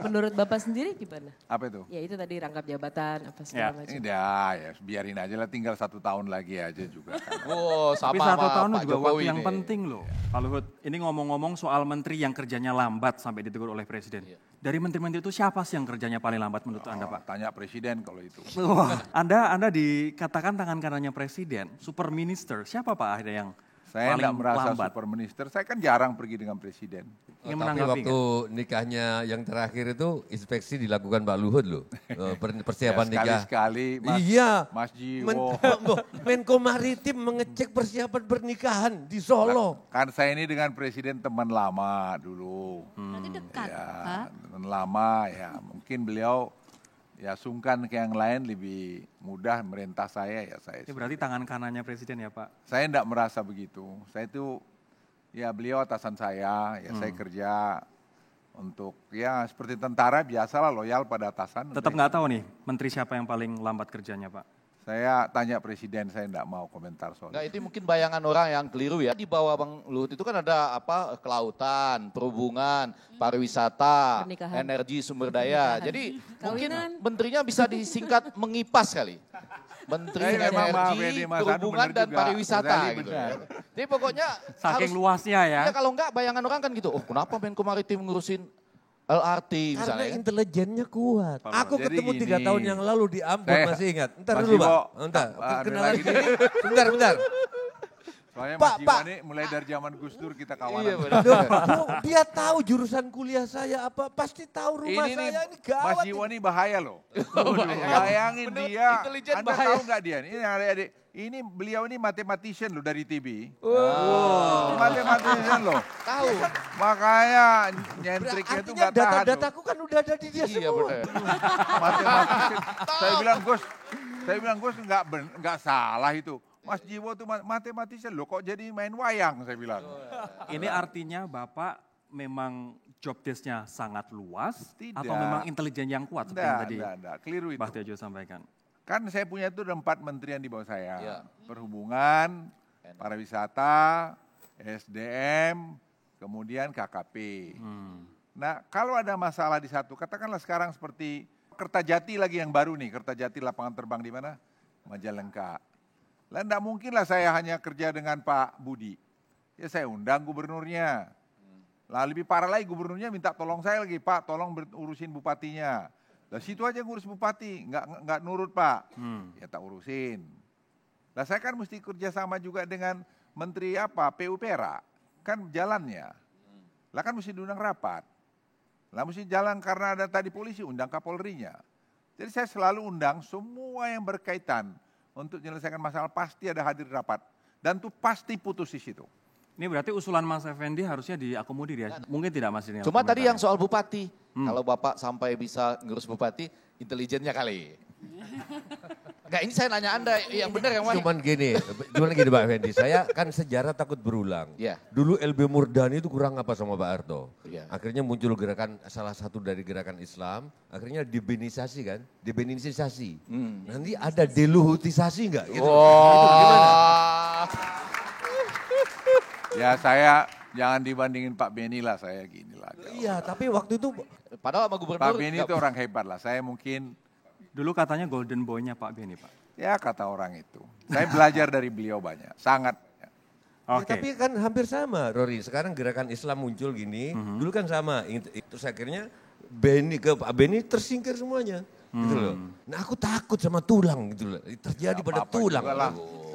Menurut Bapak sendiri gimana? Apa itu? Ya itu tadi rangkap jabatan apa segala macam. Ya biarin aja lah, tinggal 1 tahun lagi aja juga. Oh, Tapi sama 1 tahun Pak juga Jokowi waktu yang nih. penting loh. Pak Luhut, ini ngomong-ngomong soal menteri yang kerjanya lambat sampai ditegur oleh presiden. Dari menteri-menteri itu siapa sih yang kerjanya paling lambat menurut Anda, Pak? Tanya presiden kalau itu. Wah, Anda dikatakan tangan kanannya presiden, super minister. Siapa Pak akhirnya yang Saya paling tidak merasa lambat? super minister, saya kan jarang pergi dengan presiden. Ingin Tapi menanggapi waktu nikahnya yang terakhir itu inspeksi dilakukan Pak Luhut loh. Persiapan nikah. Sekali-sekali Mas Jiwo. Menko Maritim mengecek persiapan pernikahan di Solo. Kan saya ini dengan presiden teman lama dulu. Berarti dekat, Pak. Teman lama ya, mungkin beliau ya sungkan ke yang lain lebih mudah merintah saya ya saya. Ini berarti tangan kanannya presiden ya Pak? Saya tidak merasa begitu. Saya itu ya beliau atasan saya, ya saya kerja untuk ya seperti tentara biasalah loyal pada atasan. Tetap nggak tahu nih menteri siapa yang paling lambat kerjanya Pak? Saya tanya presiden, saya tidak mau komentar soal Nggak, itu. itu mungkin bayangan orang yang keliru ya. Di bawah Bang Luhut itu kan ada apa kelautan, perhubungan, pariwisata, Pernikahan. energi, sumber daya. Pernikahan. Jadi mungkin Kawinan. menterinya bisa disingkat mengipas kali. Menteri Memang maaf Energi, ya, Mas Anu Perhubungan benar dan juga. Pariwisata Mas Ali gitu. benar. Jadi pokoknya Saking luasnya ya. Ya kalau enggak bayangan orang kan gitu. Oh kenapa Menko Maritim ngurusin LRT Karena misalnya kan? intelijennya kuat. Pak, Aku jadi ketemu 3 gini. tahun yang lalu di Ambon Saya- masih ingat. Ntar Mas dulu Jiwo, Pak. Ntar, ada kenalan lagi diri. Bentar. Soalnya Pak, Mas Jiwa Pak. ini mulai dari zaman Gus Dur kita kawanan. Iya benar. Loh, dia tahu jurusan kuliah saya apa. Pasti tahu rumah Ini nih, saya. Ini Mas gawat. Jiwa ini bahaya loh. Bayangin Menurut dia, intelijen Anda bahaya. tahu nggak dia? Ini adik-adik, ini beliau ini mathematician loh dari TB. Wow. Mathematician loh. Tahu. Makanya nyentriknya itu Artinya nggak tahan loh. data-dataku kan udah ada di dia Iya semua. benar. Mathematician. Saya bilang Gus nggak salah itu. Mas Jiwo tuh mathematician loh, kok jadi main wayang saya bilang. Ini artinya Bapak memang job desk-nya sangat luas Tidak. atau memang intelijen yang kuat seperti yang tadi Enggak, keliru itu. Bah Tejo sampaikan. Kan saya punya itu ada 4 menterian di bawah saya. Iya. Perhubungan, pariwisata, SDM, kemudian KKP. Nah kalau ada masalah di satu, katakanlah sekarang seperti Kertajati lagi yang baru nih, Kertajati lapangan terbang di mana? Majalengka. Lah enggak mungkin lah saya hanya kerja dengan Pak Budi. Ya saya undang gubernurnya. Lah lebih parah lagi gubernurnya minta tolong saya lagi, Pak tolong urusin bupatinya. Lah situ aja ngurus bupati, enggak nurut Pak. Ya tak urusin. Lah saya kan mesti kerja sama juga dengan Menteri apa, PUPera. Kan jalannya. Lah kan mesti diundang rapat. Lah mesti jalan karena ada tadi polisi, undang Kapolrinya. Jadi saya selalu undang semua yang berkaitan untuk menyelesaikan masalah pasti ada hadir rapat. Dan itu pasti putus di situ. Ini berarti usulan Mas Effendi harusnya diakomodir ya? Mungkin tidak Mas ini. Cuma tadi yang komentarnya. soal bupati. Kalau Bapak sampai bisa ngurus bupati, intelijennya kali. Enggak, ini saya nanya Anda yang benar yang mana? Cuman gini Pak Effendi, saya kan sejarah takut berulang. Iya. Dulu LB Murdani itu kurang apa sama Pak Harto. Iya. Akhirnya muncul gerakan, salah satu dari gerakan Islam, akhirnya dibenisasi kan, dibenisasi. Nanti ada deluhutisasi enggak? Gitu. Wah. Ya saya jangan dibandingin Pak Beni lah, saya gini lah. Iya, tapi waktu itu Padahal sama gubernur. Pak Beni itu orang hebat lah, saya mungkin Dulu katanya golden boy-nya Pak Beni Pak. ya kata orang itu. Saya belajar dari beliau banyak, sangat. Ya, tapi kan hampir sama, Rory. Sekarang gerakan Islam muncul gini, dulu kan sama. Terus akhirnya Pak Beni tersingkir semuanya. Gitu loh. Nah aku takut sama tulang gitu loh. Terjadi pada apa-apa tulang. juga lah.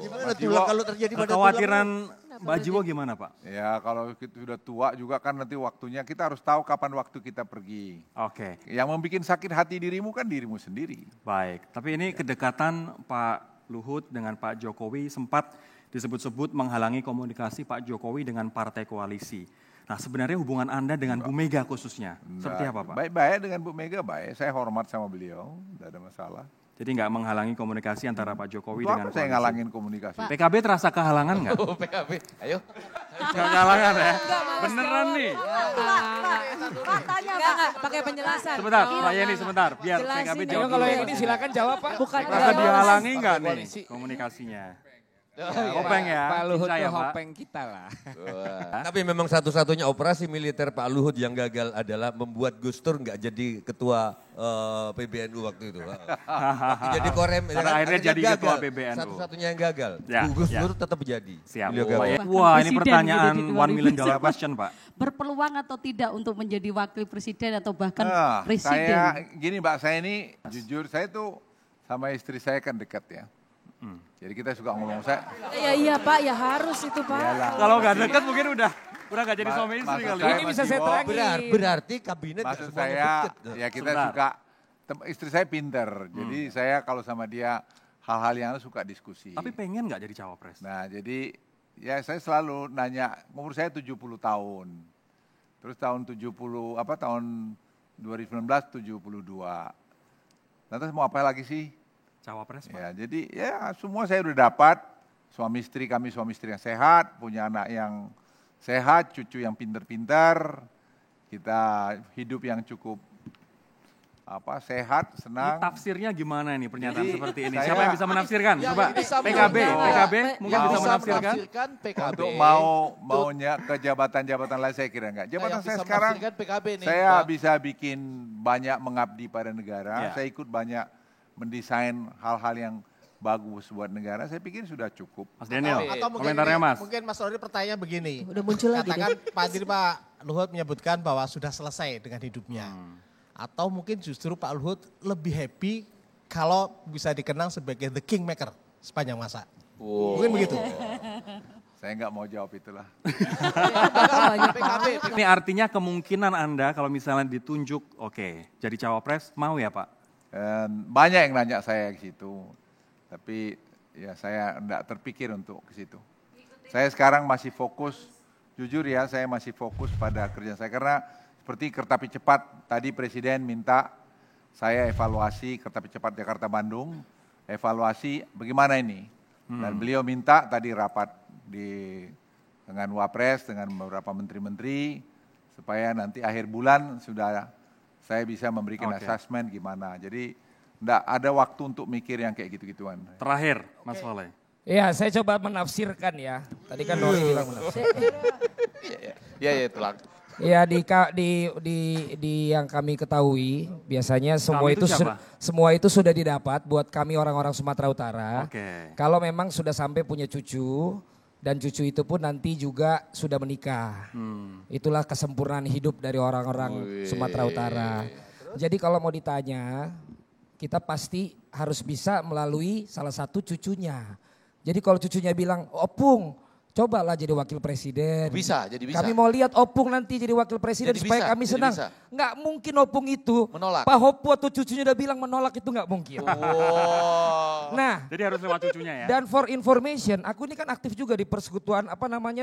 Gimana Mas tulang Jiwo, kalau terjadi pada Kekhawatiran tulang? Mbak Jiwo gimana Pak? Ya kalau kita sudah tua juga kan nanti waktunya, kita harus tahu kapan waktu kita pergi. Oke, Yang membuat sakit hati dirimu kan dirimu sendiri. baik. Tapi ini kedekatan Pak Luhut dengan Pak Jokowi sempat disebut-sebut menghalangi komunikasi Pak Jokowi dengan partai koalisi. Nah sebenarnya hubungan Anda dengan Bu Mega khususnya, seperti apa Pak? Baik-baik dengan Bu Mega, baik. Saya hormat sama beliau, tidak ada masalah. Jadi nggak menghalangi komunikasi antara Pak Jokowi Untuk dengan apa saya koalisi? ngalangin komunikasi? PKB terasa kehalangan nggak? Oh, PKB. Ayo. Nggak kehalangan ya? Beneran nih? Enggak, pakai penjelasan. Sebentar, Pak Yeni sebentar, biar Jelasin PKB dulu. jawab Kalau dulu. yang ini silakan jawab Pak. Bukan Merasa dihalangi nggak nih Koalisi. komunikasinya? Hopeng ya. Pak Luhut Cincai tuh ya, Pak. hopeng kita lah. Tapi memang satu-satunya operasi militer Pak Luhut yang gagal adalah membuat Gus Dur nggak jadi ketua PBNU waktu itu. Jadi korem. Karena akhirnya jadi ketua PBNU. Satu-satunya yang gagal. Ya, Gus ya. Dur tetap jadi. Siap. Beliau gagal. Wah, ini Presiden pertanyaan gitu di 1 million dollar 2019. question, Pak. Berpeluang atau tidak untuk menjadi wakil presiden atau bahkan presiden? Saya gini Mbak, saya ini jujur saya tuh sama istri saya kan dekat ya. Jadi kita suka ngomong saya. Iya Pak, ya harus itu Pak. Kalau nggak dekat mungkin udah nggak jadi suami istri kali. saya Ini bisa masih saya mau- terangin. Berarti kabinet nggak Maksud semuanya saya, deket. ya kita Sebentar. suka, istri saya pinter. Jadi saya kalau sama dia hal-hal yang suka diskusi. Tapi pengen nggak jadi cawapres? Nah jadi ya saya selalu nanya, umur saya 70 tahun. Terus tahun 2019 72. Lantas mau apa lagi sih? Cawapres, Pak. Ya, jadi ya semua saya udah dapat. Suami istri yang sehat, punya anak yang sehat, cucu yang pintar-pintar. Kita hidup yang cukup sehat, Ini senang. tafsirnya gimana nih pernyataan Jadi, seperti ini? saya- Siapa yang bisa menafsirkan? Yang Coba bisa PKB mungkin Mau- bisa menafsirkan. PKB. Untuk maunya ke jabatan-jabatan lain saya kira enggak. Jabatan yang saya bisa sekarang menafsirkan PKB nih, saya Pak. bisa bikin banyak mengabdi pada negara. Ya. Saya ikut banyak mendesain hal-hal yang bagus buat negara. Saya pikir sudah cukup. Mas Daniel, Atau mungkin komentarnya ini, Mas. Mungkin Mas Rory pertanyaan begini. Udah muncul lagi Katakan Pak Luhut menyebutkan bahwa sudah selesai dengan hidupnya. Atau mungkin justru Pak Luhut lebih happy kalau bisa dikenang sebagai the kingmaker sepanjang masa. Wow. Mungkin begitu. Saya nggak mau jawab itulah. PKB. Ini artinya kemungkinan Anda kalau misalnya ditunjuk, oke, jadi cawapres, mau ya Pak? Banyak yang nanya saya ke situ. Tapi ya saya enggak terpikir untuk ke situ. Saya sekarang masih fokus, jujur ya saya masih fokus pada kerjaan saya. Karena seperti kereta api cepat, tadi Presiden minta saya evaluasi kereta api cepat Jakarta-Bandung, evaluasi bagaimana ini. Dan beliau minta tadi rapat dengan Wapres, dengan beberapa menteri-menteri, supaya nanti akhir bulan sudah saya bisa memberikan assessment gimana. Jadi enggak ada waktu untuk mikir yang kayak gitu-gituan. Terakhir, Mas Soleh. Iya, saya coba menafsirkan ya. Tadi kan Rory bilang menafsirkan. Iya, itulah. Ya di yang kami ketahui biasanya semua Kami itu siapa? semua itu sudah didapat buat kami orang-orang Sumatera Utara. Oke. Kalau memang sudah sampai punya cucu dan cucu itu pun nanti juga sudah menikah. Itulah kesempurnaan hidup dari orang-orang Sumatera Utara. Jadi kalau mau ditanya, kita pasti harus bisa melalui salah satu cucunya. Jadi kalau cucunya bilang, "Opung, cobalah jadi wakil presiden." Bisa, jadi bisa. Kami mau lihat Opung nanti jadi wakil presiden Jadi supaya bisa, kami jadi senang. bisa. Nggak mungkin Opung itu. Menolak. Pak Hopu atau cucunya udah bilang menolak itu nggak mungkin. Oh. Nah, Jadi harus lewat cucunya ya? dan for information, aku ini kan aktif juga di persekutuan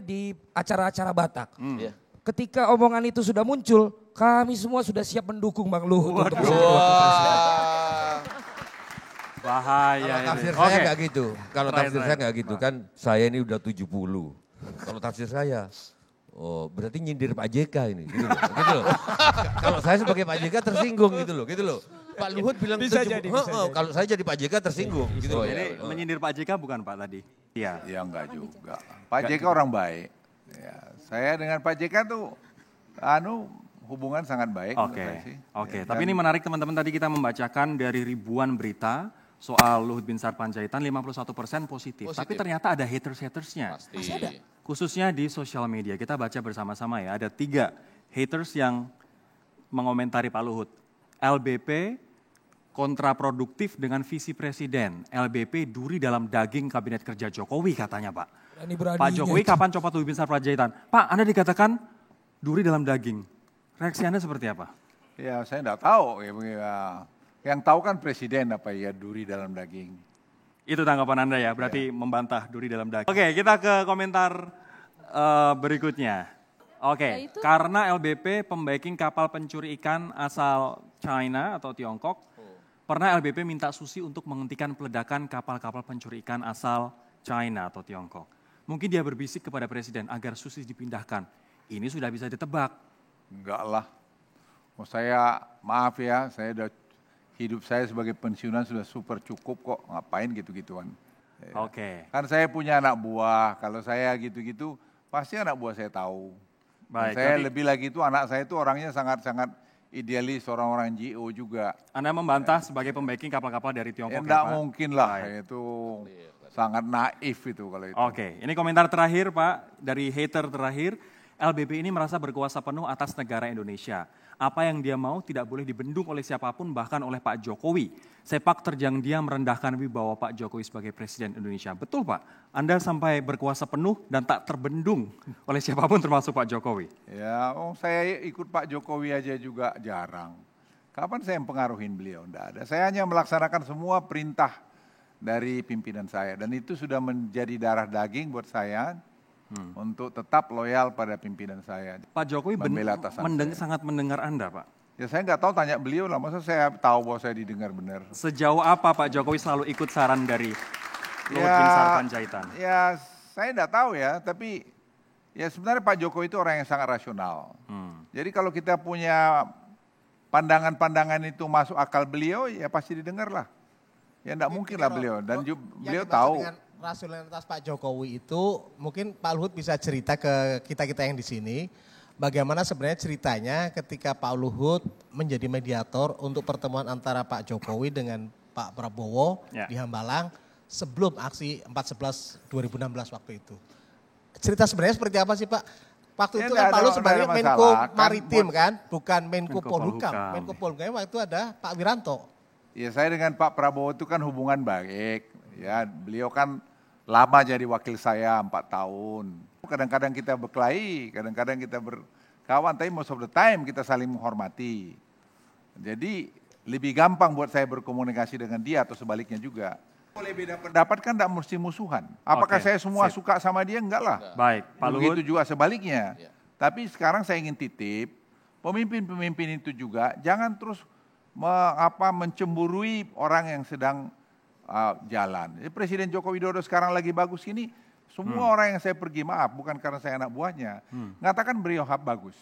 di acara-acara Batak. Iya. Ketika omongan itu sudah muncul, kami semua sudah siap mendukung Bang Luhut untuk menjadi wakil presiden. Bahaya Kalau ini. tafsir Oke. saya nggak gitu. Kalau Terakhir, tafsir saya terakhir. nggak gitu kan. Saya ini udah 70. Kalau tafsir saya, oh berarti nyindir Pak JK ini. Gitu loh. Gitu loh. Kalau saya sebagai Pak JK tersinggung gitu loh. Gitu loh. Pak Luhut bilang Bisa 70. jadi, bisa jadi. Kalau saya jadi Pak JK tersinggung. Gitu loh. Jadi menyindir Pak JK bukan Pak tadi? Iya. Ya enggak juga. Pak JK orang baik. Ya, saya dengan Pak JK tuh hubungan sangat baik menurut Oke, saya sih. oke. Ya, Tapi dan- ini menarik teman-teman, tadi kita membacakan dari ribuan berita soal Luhut Binsar Panjaitan, 51% positif. Tapi ternyata ada haters-hatersnya. Pasti. Khususnya di sosial media. Kita baca bersama-sama ya. Ada 3 haters yang mengomentari Pak Luhut. LBP kontraproduktif dengan visi presiden. LBP duri dalam daging kabinet kerja Jokowi katanya Pak. Pak Jokowi kapan copot Luhut Binsar Panjaitan? Pak, Anda dikatakan duri dalam daging. Reaksi Anda seperti apa? Ya saya enggak tahu. Yang tahu kan presiden apa ya duri dalam daging. Itu tanggapan Anda ya, berarti membantah duri dalam daging. Oke, kita ke komentar berikutnya. Oke, Ya, itu. karena LBP pembaiking kapal pencuri ikan asal China atau Tiongkok, pernah LBP minta Susi untuk menghentikan peledakan kapal-kapal pencuri ikan asal China atau Tiongkok. Mungkin dia berbisik kepada presiden agar Susi dipindahkan. Ini sudah bisa ditebak. Enggak lah. Saya maaf ya, hidup saya sebagai pensiunan sudah super cukup kok. Ngapain gitu-gituan. Oke. Kan saya punya anak buah, kalau saya gitu-gitu pasti anak buah saya tahu. Baik. Saya lebih lagi itu anak saya itu orangnya sangat-sangat idealis, orang-orang GO juga. Anda membantah sebagai pembacking kapal-kapal dari Tiongkok. Enggak ya, Pak? mungkin lah, Baik. itu sangat naif itu kalau itu. Oke, ini komentar terakhir Pak, dari hater terakhir. LBP ini merasa berkuasa penuh atas negara Indonesia. Apa yang dia mau tidak boleh dibendung oleh siapapun, bahkan oleh Pak Jokowi. Sepak terjang dia merendahkan wibawa Pak Jokowi sebagai Presiden Indonesia. Betul Pak, Anda sampai berkuasa penuh dan tak terbendung oleh siapapun termasuk Pak Jokowi. Ya, saya ikut Pak Jokowi aja juga jarang. Kapan saya mempengaruhi beliau? Enggak ada. Saya hanya melaksanakan semua perintah dari pimpinan saya. Dan itu sudah menjadi darah daging buat saya untuk tetap loyal pada pimpinan saya. Pak Jokowi sangat mendengar Anda Pak. Ya saya nggak tahu, tanya beliau lah. Masa saya tahu bahwa saya didengar benar. Sejauh apa Pak Jokowi selalu ikut saran dari Luhut Binsar Panjaitan? Ya saya nggak tahu ya. Tapi ya sebenarnya Pak Jokowi itu orang yang sangat rasional. Jadi kalau kita punya pandangan-pandangan itu masuk akal beliau, ya pasti didengar lah. Ya enggak mungkin lah beliau. Dan beliau tahu. Dengan rasionalitas Pak Jokowi itu, mungkin Pak Luhut bisa cerita ke kita-kita yang di sini, bagaimana sebenarnya ceritanya ketika Pak Luhut menjadi mediator untuk pertemuan antara Pak Jokowi dengan Pak Prabowo di Hambalang sebelum aksi 4/11 2016 waktu itu. Cerita sebenarnya seperti apa sih Pak? Waktu itu kan Pak Luhut sebenarnya Menko Maritim kan, bukan Menko Polhukam. Menko Polhukam waktu itu ada Pak Wiranto. Ya saya dengan Pak Prabowo itu kan hubungan baik. Ya beliau kan lama jadi wakil saya 4 tahun. Kadang-kadang kita berkelahi, kadang-kadang kita berkawan, tapi most of the time kita saling menghormati. Jadi lebih gampang buat saya berkomunikasi dengan dia atau sebaliknya juga. Boleh beda pendapat kan tidak mesti musuhan. Apakah saya semua suka sama dia? Enggak lah. Baik, Pak Luhut. Begitu juga sebaliknya. Tapi sekarang saya ingin titip, pemimpin-pemimpin itu juga jangan terus mencemburui orang yang sedang jalan. Presiden Joko Widodo sekarang lagi bagus ini, semua orang yang saya pergi, maaf bukan karena saya anak buahnya, ngatakan beliau bagus.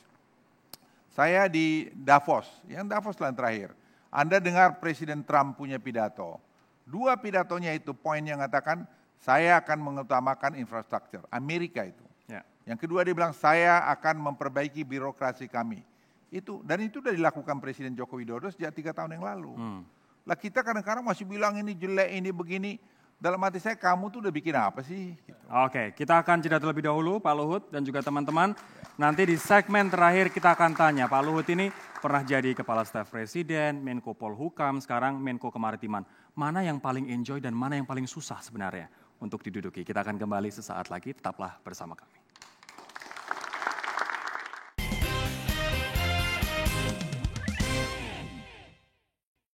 Saya di Davos, yang Davos lah yang terakhir. Anda dengar Presiden Trump punya pidato. 2 pidatonya itu poin yang mengatakan saya akan mengutamakan infrastruktur. Amerika itu. Yang kedua dia bilang saya akan memperbaiki birokrasi kami. Dan itu sudah dilakukan Presiden Joko Widodo sejak 3 tahun yang lalu. Lah kita kadang-kadang masih bilang ini jelek, ini begini. Dalam hati saya, kamu tuh udah bikin apa sih? Gitu. Oke, kita akan jeda terlebih dahulu Pak Luhut dan juga teman-teman. Nanti di segmen terakhir kita akan tanya, Pak Luhut ini pernah jadi Kepala Staf Presiden, Menko Polhukam, sekarang Menko Kemaritiman. Mana yang paling enjoy dan mana yang paling susah sebenarnya untuk diduduki? Kita akan kembali sesaat lagi, tetaplah bersama kami.